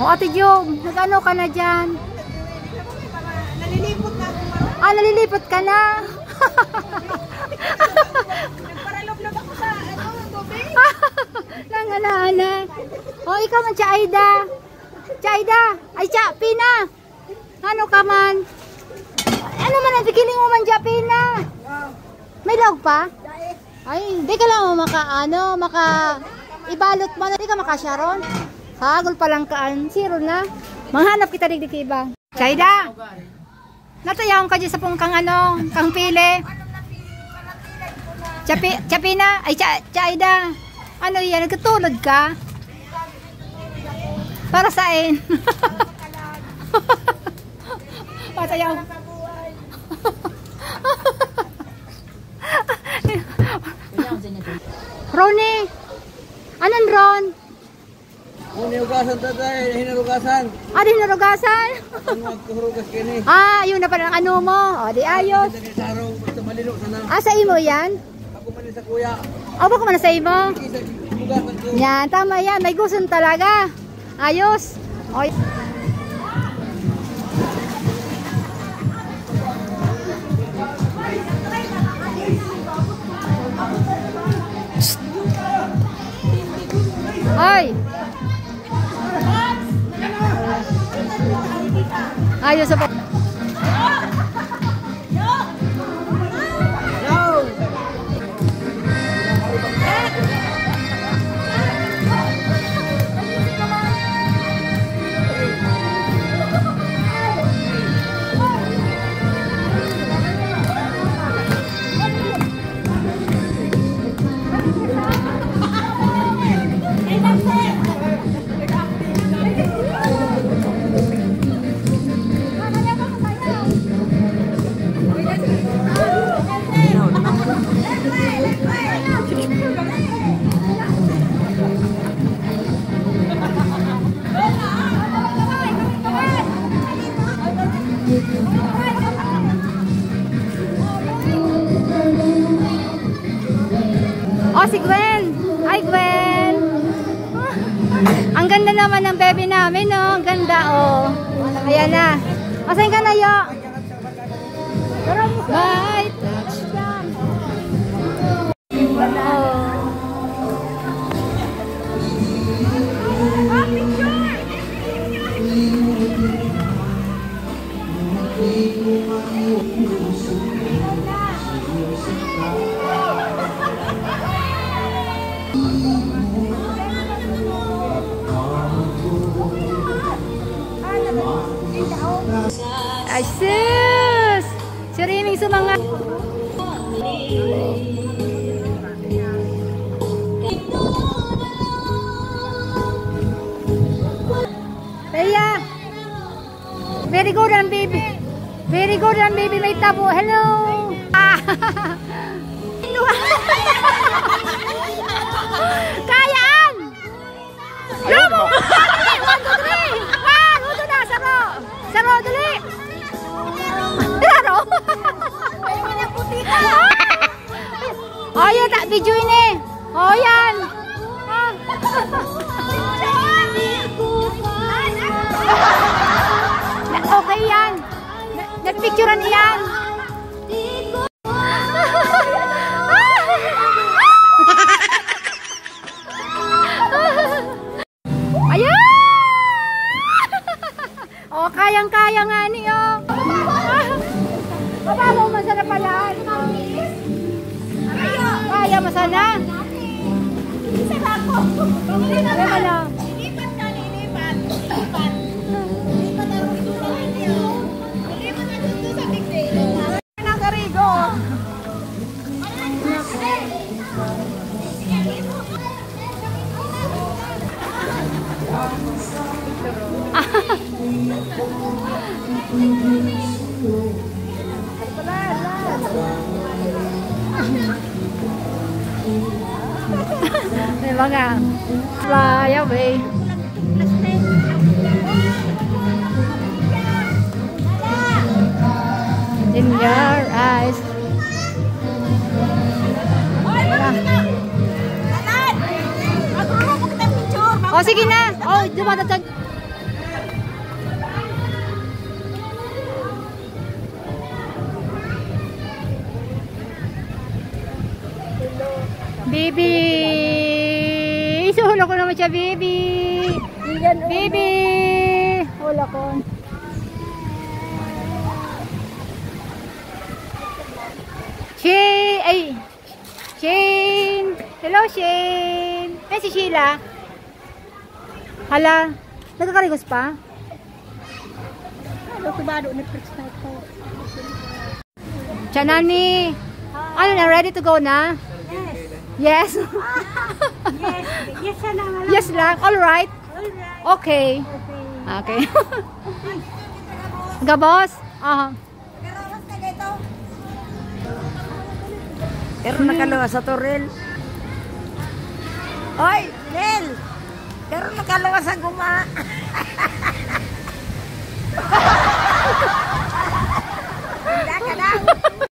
O Ate Jo, nag-ano ka na dyan? Nalilipot na ako. Ah, nalilipot ka na? Nagparalog-log ako sa tubig. Langalaana. O, ikaw man, Chaida. Chaida. Ay, Pina. Ano ka man? Ano man ang tikiling mo man, Pina? May log pa? Ay, hindi ka lang ibalot mo. Hindi ka makasyaron. Hagol pa lang kaan. Zero na. Manghanap kita digdig iba. Chaida. Natayawang ka dyan sa pong kang pili. Chapina. Ay, Chaida. Ano yan? Nagkatulad ka? Para saan? Patayaw. Ronnie. Anan Ron? Hinirugasan tatay, hinirugasan. Ah, hinirugasan? Ang magkahurugas kini. Ah, yun na pala ang ano mo. O, di ayos. Ah, sa imo yan? Ako man sa kuya. O, baka man sa imo? Yan, tama yan. May gusto talaga. Ayos. O, ay! Ayos sa oh, si Gwen. Ay, Gwen. Ang ganda naman ng baby namin, no? Ang ganda, oh. Ayan na. Asan ka na, yo? Bye. Touchdown. Ay, sus! Siriming sa mga... Leia! Very good ang baby. Very good ang baby. May tabo. Hello! Kayaan! Lomo! 1, 2, 3! Uto na! Saro! Saro, dali! Saro! O yan, video ini. O yan. Okay yan. Nagpicturean yan. Ayan! O, kayang-kaya nga niyo. Mababaw masarap pa yan. Kaya masana. Sarap ko. Kaya na. Lilipat ka, lilipat. Lilipat. Lilipat na rin doon sa video. Lilipat na doon sa video. Pinagarigo. May mga fly away. In your eyes. Oh, sige na. Oh, dumatatag. Bibi! Isuhulog ko naman siya, Bibi! Bibi! Hula ko. Shane! Ay! Shane! Hello, Shane! Eh, si Sheila? Hala, nagkakarigos pa? Chanani! Ano na, ready to go na? Yes. Yes, sana nga. Yes lang, alright? Okay. Okay. Gabos? Aha. Pero nakalawa sa Torel. Oy, Nel! Pero nakalawa sa guma.